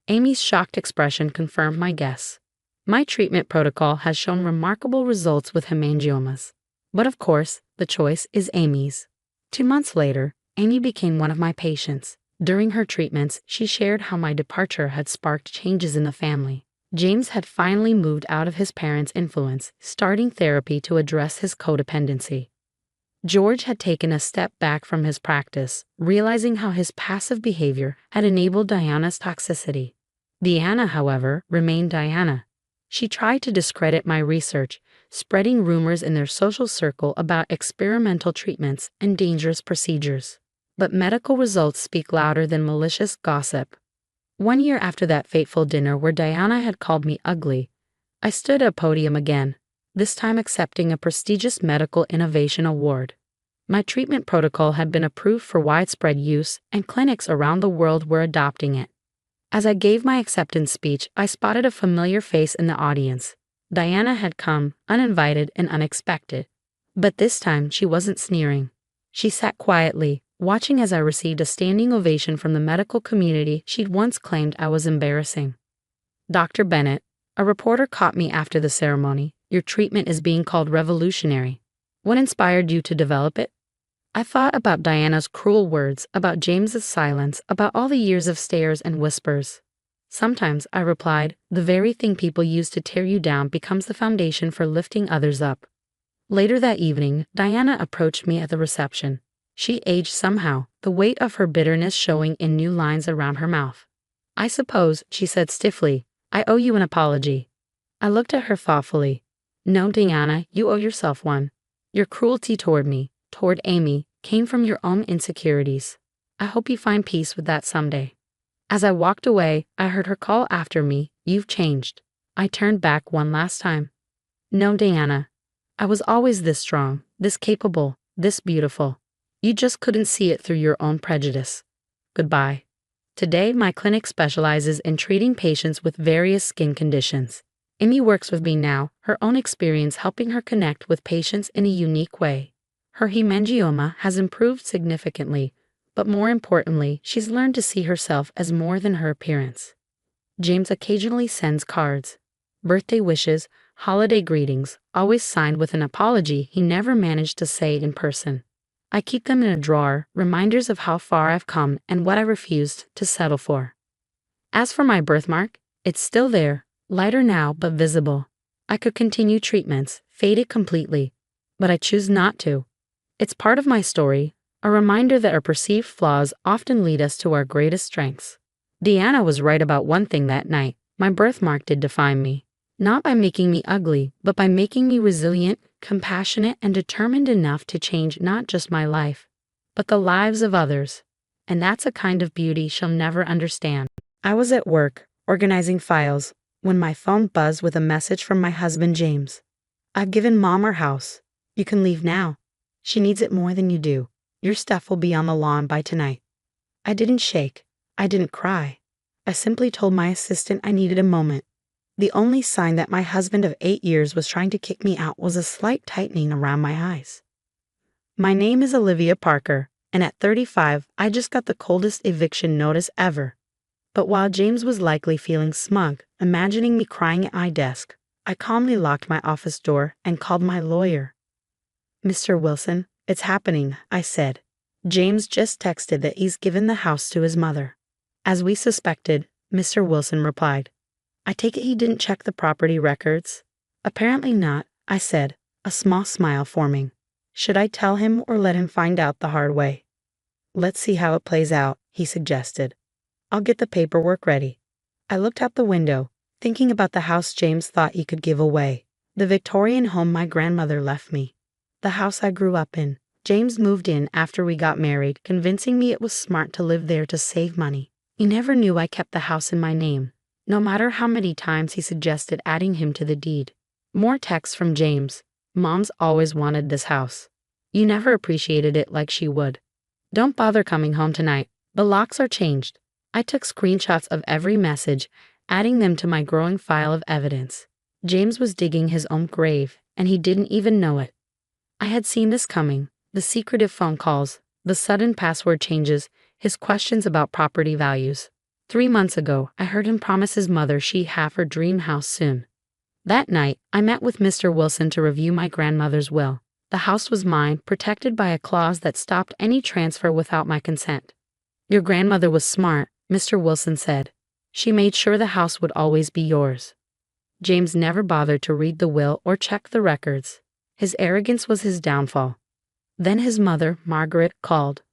Amy's shocked expression confirmed my guess. My treatment protocol has shown remarkable results with hemangiomas. But of course, the choice is Amy's. 2 months later, Amy became one of my patients. During her treatments, she shared how my departure had sparked changes in the family. James had finally moved out of his parents' influence, starting therapy to address his codependency. George had taken a step back from his practice, realizing how his passive behavior had enabled Diana's toxicity. Diana, however, remained Diana. She tried to discredit my research, spreading rumors in their social circle about experimental treatments and dangerous procedures. But medical results speak louder than malicious gossip. 1 year after that fateful dinner where Diana had called me ugly, I stood at a podium again, this time accepting a prestigious medical innovation award. My treatment protocol had been approved for widespread use, and clinics around the world were adopting it. As I gave my acceptance speech, I spotted a familiar face in the audience. Diana had come, uninvited and unexpected. But this time she wasn't sneering. She sat quietly, watching as I received a standing ovation from the medical community she'd once claimed I was embarrassing. "Dr. Bennett," a reporter caught me after the ceremony, "your treatment is being called revolutionary. What inspired you to develop it?" I thought about Diana's cruel words, about James's silence, about all the years of stares and whispers. "Sometimes," I replied, "the very thing people use to tear you down becomes the foundation for lifting others up." Later that evening, Diana approached me at the reception. She aged somehow, the weight of her bitterness showing in new lines around her mouth. "I suppose," she said stiffly, "I owe you an apology." I looked at her thoughtfully. "No, Diana, you owe yourself one. Your cruelty toward me, toward Amy, came from your own insecurities. I hope you find peace with that someday." As I walked away, I heard her call after me, "You've changed." I turned back one last time. "No, Diana. I was always this strong, this capable, this beautiful. You just couldn't see it through your own prejudice. Goodbye." Today, my clinic specializes in treating patients with various skin conditions. Amy works with me now, her own experience helping her connect with patients in a unique way. Her hemangioma has improved significantly, but more importantly, she's learned to see herself as more than her appearance. James occasionally sends cards, birthday wishes, holiday greetings, always signed with an apology he never managed to say in person. I keep them in a drawer, reminders of how far I've come and what I refused to settle for. As for my birthmark, it's still there, lighter now but visible. I could continue treatments, fade it completely, but I choose not to. It's part of my story, a reminder that our perceived flaws often lead us to our greatest strengths. Deanna was right about one thing that night. My birthmark did define me. Not by making me ugly, but by making me resilient, compassionate, and determined enough to change not just my life, but the lives of others. And that's a kind of beauty she'll never understand. I was at work, organizing files, when my phone buzzed with a message from my husband James. "I've given Mom our house. You can leave now. She needs it more than you do. Your stuff will be on the lawn by tonight." I didn't shake. I didn't cry. I simply told my assistant I needed a moment. The only sign that my husband of 8 years was trying to kick me out was a slight tightening around my eyes. My name is Olivia Parker, and at 35, I just got the coldest eviction notice ever. But while James was likely feeling smug, imagining me crying at my desk, I calmly locked my office door and called my lawyer. "Mr. Wilson, it's happening," I said. "James just texted that he's given the house to his mother." "As we suspected," Mr. Wilson replied. "I take it he didn't check the property records?" "Apparently not," I said, a small smile forming. "Should I tell him or let him find out the hard way?" "Let's see how it plays out," he suggested. "I'll get the paperwork ready." I looked out the window, thinking about the house James thought he could give away, the Victorian home my grandmother left me, the house I grew up in. James moved in after we got married, convincing me it was smart to live there to save money. He never knew I kept the house in my name, no matter how many times he suggested adding him to the deed. More texts from James. "Mom's always wanted this house. You never appreciated it like she would. Don't bother coming home tonight. The locks are changed." I took screenshots of every message, adding them to my growing file of evidence. James was digging his own grave, and he didn't even know it. I had seen this coming. The secretive phone calls, the sudden password changes, his questions about property values. 3 months ago, I heard him promise his mother she'd have her dream house soon. That night, I met with Mr. Wilson to review my grandmother's will. The house was mine, protected by a clause that stopped any transfer without my consent. "Your grandmother was smart," Mr. Wilson said. "She made sure the house would always be yours." James never bothered to read the will or check the records. His arrogance was his downfall. Then his mother, Margaret, called.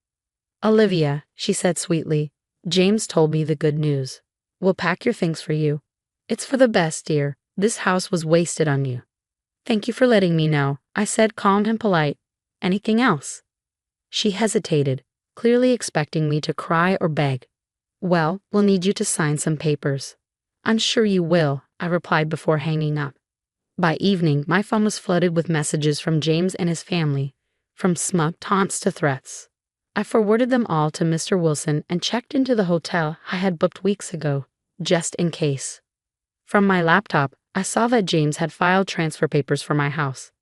"Olivia," she said sweetly, "James told me the good news. We'll pack your things for you. It's for the best, dear. This house was wasted on you." "Thank you for letting me know," I said, calm and polite. "Anything else?" She hesitated, clearly expecting me to cry or beg. "Well, we'll need you to sign some papers." "I'm sure you will," I replied before hanging up. By evening, my phone was flooded with messages from James and his family, from smug taunts to threats. I forwarded them all to Mr. Wilson and checked into the hotel I had booked weeks ago, just in case. From my laptop, I saw that James had filed transfer papers for my house.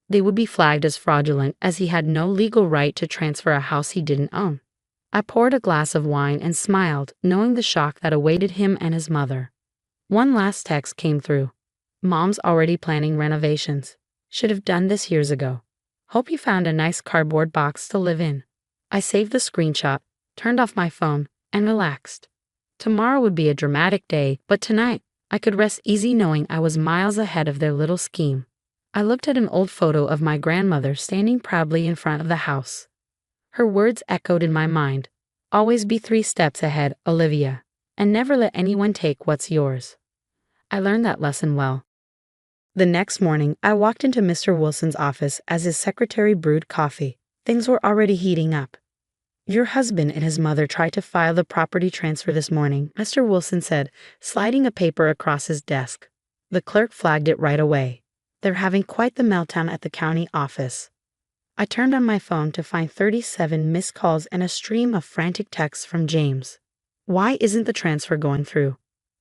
They would be flagged as fraudulent as he had no legal right to transfer a house he didn't own. I poured a glass of wine and smiled, knowing the shock that awaited him and his mother. One last text came through. "Mom's already planning renovations. Should have done this years ago. Hope you found a nice cardboard box to live in." I saved the screenshot, turned off my phone, and relaxed. Tomorrow would be a dramatic day, but tonight, I could rest easy knowing I was miles ahead of their little scheme. I looked at an old photo of my grandmother standing proudly in front of the house. Her words echoed in my mind. "Always be 3 steps ahead, Olivia, and never let anyone take what's yours." I learned that lesson well. The next morning, I walked into Mr. Wilson's office as his secretary brewed coffee. Things were already heating up. "Your husband and his mother tried to file the property transfer this morning," Mr. Wilson said, sliding a paper across his desk. The clerk flagged it right away. "They're having quite the meltdown at the county office." I turned on my phone to find 37 missed calls and a stream of frantic texts from James. "Why isn't the transfer going through?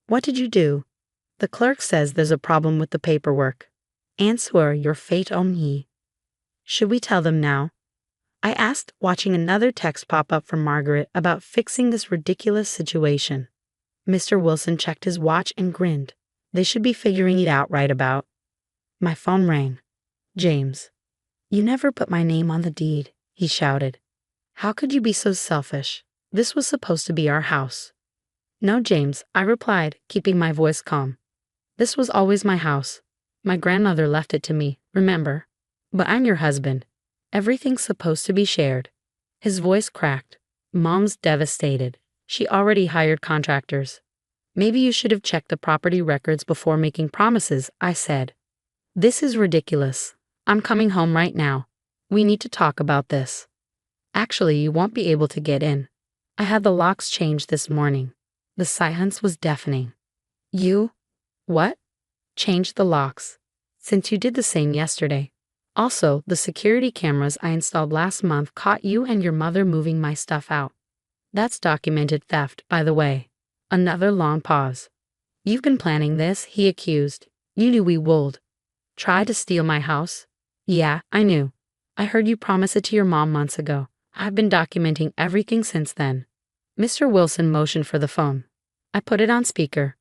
What did you do? The clerk says there's a problem with the paperwork. Answer your fate on me." "Should we tell them now?" I asked, watching another text pop up from Margaret about fixing this ridiculous situation. Mr. Wilson checked his watch and grinned. They should be figuring it out right about. My phone rang. "James, you never put my name on the deed," he shouted. "How could you be so selfish? This was supposed to be our house." "No, James," I replied, keeping my voice calm. "This was always my house. My grandmother left it to me, remember? But I'm your husband. Everything's supposed to be shared. His voice cracked. Mom's devastated. She already hired contractors. Maybe you should have checked the property records before making promises, I said. This is ridiculous. I'm coming home right now. We need to talk about this. Actually, you won't be able to get in. I had the locks changed this morning. The silence was deafening. You? What? Changed the locks. Since you did the same yesterday. Also, the security cameras I installed last month caught you and your mother moving my stuff out. That's documented theft, by the way. Another long pause. You've been planning this, he accused. You knew we would. Try to steal my house? Yeah, I knew. I heard you promise it to your mom months ago. I've been documenting everything since then. Mr. Wilson motioned for the phone. I put it on speaker.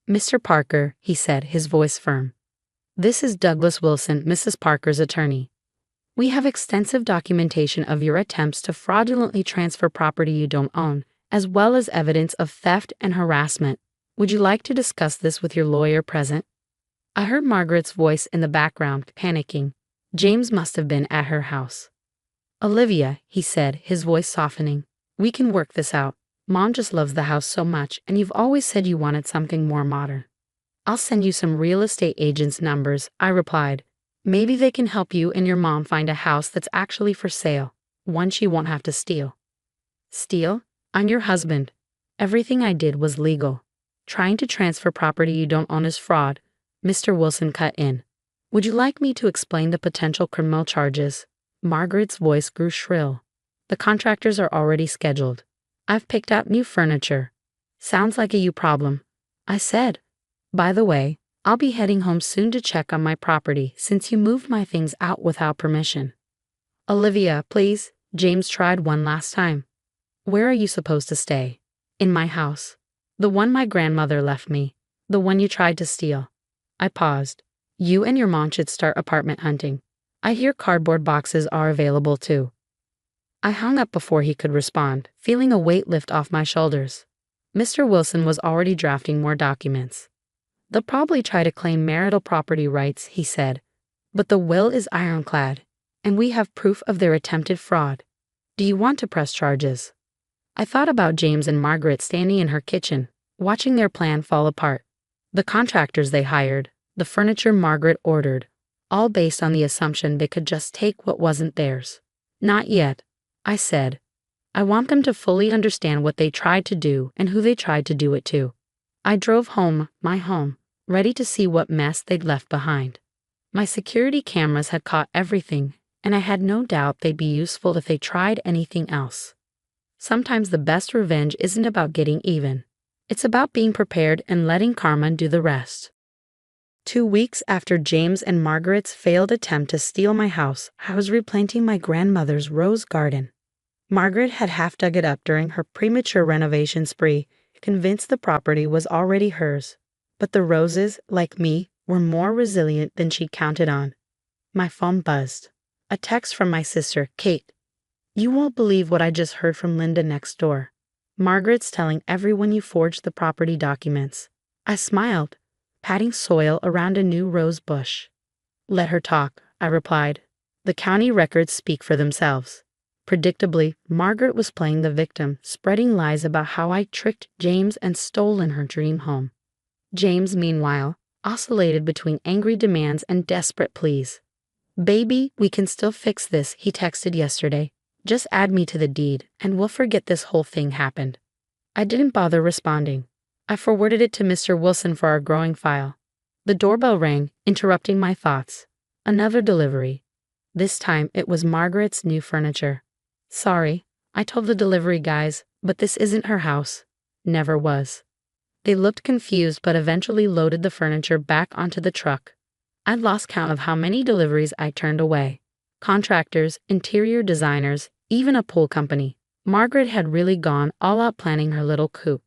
Mr. Parker, he said, his voice firm. This is Douglas Wilson, Mrs. Parker's attorney. We have extensive documentation of your attempts to fraudulently transfer property you don't own, as well as evidence of theft and harassment. Would you like to discuss this with your lawyer present? I heard Margaret's voice in the background, panicking. James must have been at her house. Olivia, he said, his voice softening. We can work this out. Mom just loves the house so much, and you've always said you wanted something more modern. I'll send you some real estate agents' numbers, I replied. Maybe they can help you and your mom find a house that's actually for sale, one she won't have to steal. Steal? I'm your husband. Everything I did was legal. Trying to transfer property you don't own is fraud, Mr. Wilson cut in. Would you like me to explain the potential criminal charges? Margaret's voice grew shrill. The contractors are already scheduled. I've picked out new furniture. Sounds like a you problem, I said. By the way, I'll be heading home soon to check on my property since you moved my things out without permission. Olivia, please, James tried one last time. Where are you supposed to stay? In my house. The one my grandmother left me. The one you tried to steal. I paused. You and your mom should start apartment hunting. I hear cardboard boxes are available too. I hung up before he could respond, feeling a weight lift off my shoulders. Mr. Wilson was already drafting more documents. They'll probably try to claim marital property rights, he said. But the will is ironclad, and we have proof of their attempted fraud. Do you want to press charges? I thought about James and Margaret standing in her kitchen, watching their plan fall apart. The contractors they hired, the furniture Margaret ordered, all based on the assumption they could just take what wasn't theirs. Not yet, I said. I want them to fully understand what they tried to do and who they tried to do it to. I drove home, my home, ready to see what mess they'd left behind. My security cameras had caught everything, and I had no doubt they'd be useful if they tried anything else. Sometimes the best revenge isn't about getting even. It's about being prepared and letting karma do the rest. 2 weeks after James and Margaret's failed attempt to steal my house, I was replanting my grandmother's rose garden. Margaret had half dug it up during her premature renovation spree, convinced the property was already hers. But the roses, like me, were more resilient than she'd counted on. My phone buzzed. A text from my sister, Kate. You won't believe what I just heard from Linda next door. Margaret's telling everyone you forged the property documents. I smiled, patting soil around a new rose bush. Let her talk, I replied. The county records speak for themselves. Predictably, Margaret was playing the victim, spreading lies about how I tricked James and stolen her dream home. James, meanwhile, oscillated between angry demands and desperate pleas. Baby, we can still fix this, he texted yesterday. Just add me to the deed, and we'll forget this whole thing happened. I didn't bother responding. I forwarded it to Mr. Wilson for our growing file. The doorbell rang, interrupting my thoughts. Another delivery. This time it was Margaret's new furniture. Sorry, I told the delivery guys, but this isn't her house. Never was. They looked confused but eventually loaded the furniture back onto the truck. I'd lost count of how many deliveries I turned away. Contractors, interior designers, even a pool company. Margaret had really gone all out planning her little coup.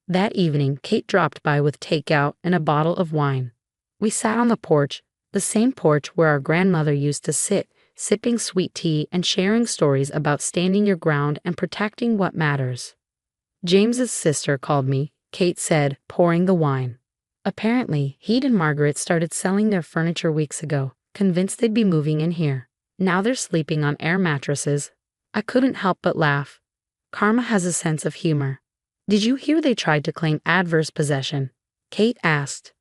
That evening, Kate dropped by with takeout and a bottle of wine. We sat on the porch, the same porch where our grandmother used to sit, sipping sweet tea and sharing stories about standing your ground and protecting what matters. James's sister called me, Kate said, pouring the wine. Apparently, he and Margaret started selling their furniture weeks ago, convinced they'd be moving in here. Now they're sleeping on air mattresses. I couldn't help but laugh. Karma has a sense of humor. Did you hear they tried to claim adverse possession? Kate asked.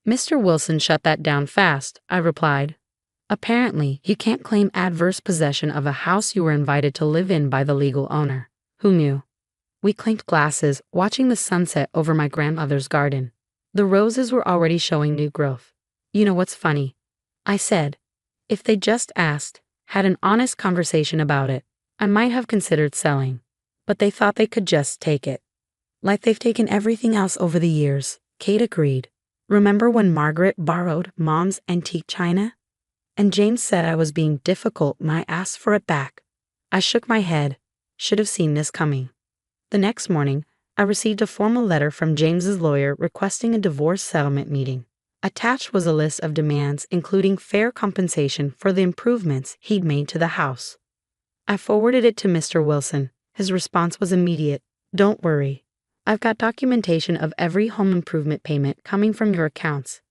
Mr. Wilson shut that down fast, I replied. Apparently, you can't claim adverse possession of a house you were invited to live in by the legal owner. Who knew? We clinked glasses, watching the sunset over my grandmother's garden. The roses were already showing new growth. You know what's funny? I said. If they just asked, had an honest conversation about it, I might have considered selling. But they thought they could just take it. Like they've taken everything else over the years, Kate agreed. Remember when Margaret borrowed Mom's antique china? And James said I was being difficult when I asked for it back. I shook my head. Should have seen this coming. The next morning, I received a formal letter from James's lawyer requesting a divorce settlement meeting. Attached was a list of demands including fair compensation for the improvements he'd made to the house. I forwarded it to Mr. Wilson. His response was immediate. Don't worry. I've got documentation of every home improvement payment coming from your accounts.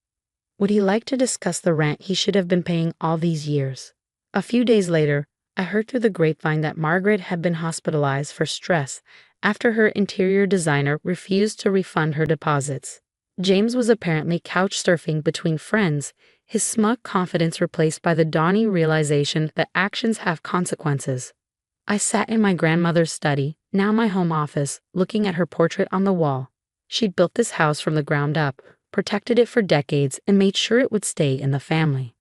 Would he like to discuss the rent he should have been paying all these years? A few days later, I heard through the grapevine that Margaret had been hospitalized for stress after her interior designer refused to refund her deposits. James was apparently couch surfing between friends, his smug confidence replaced by the dawning realization that actions have consequences. I sat in my grandmother's study, now my home office, looking at her portrait on the wall. She'd built this house from the ground up, protected it for decades, and made sure it would stay in the family.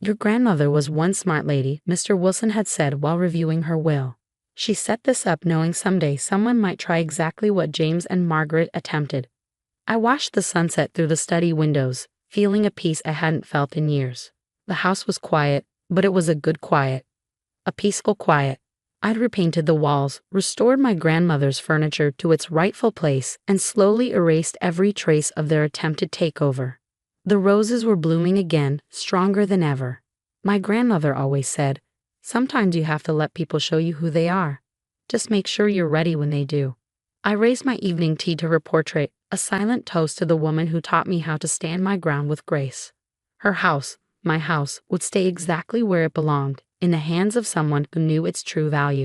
Your grandmother was one smart lady, Mr. Wilson had said while reviewing her will. She set this up knowing someday someone might try exactly what James and Margaret attempted. I watched the sunset through the study windows, feeling a peace I hadn't felt in years. The house was quiet, but it was a good quiet. A peaceful quiet. I'd repainted the walls, restored my grandmother's furniture to its rightful place, and slowly erased every trace of their attempted takeover. The roses were blooming again, stronger than ever. My grandmother always said, sometimes you have to let people show you who they are. Just make sure you're ready when they do. I raised my evening tea to her portrait, a silent toast to the woman who taught me how to stand my ground with grace. Her house, my house, would stay exactly where it belonged, in the hands of someone who knew its true value.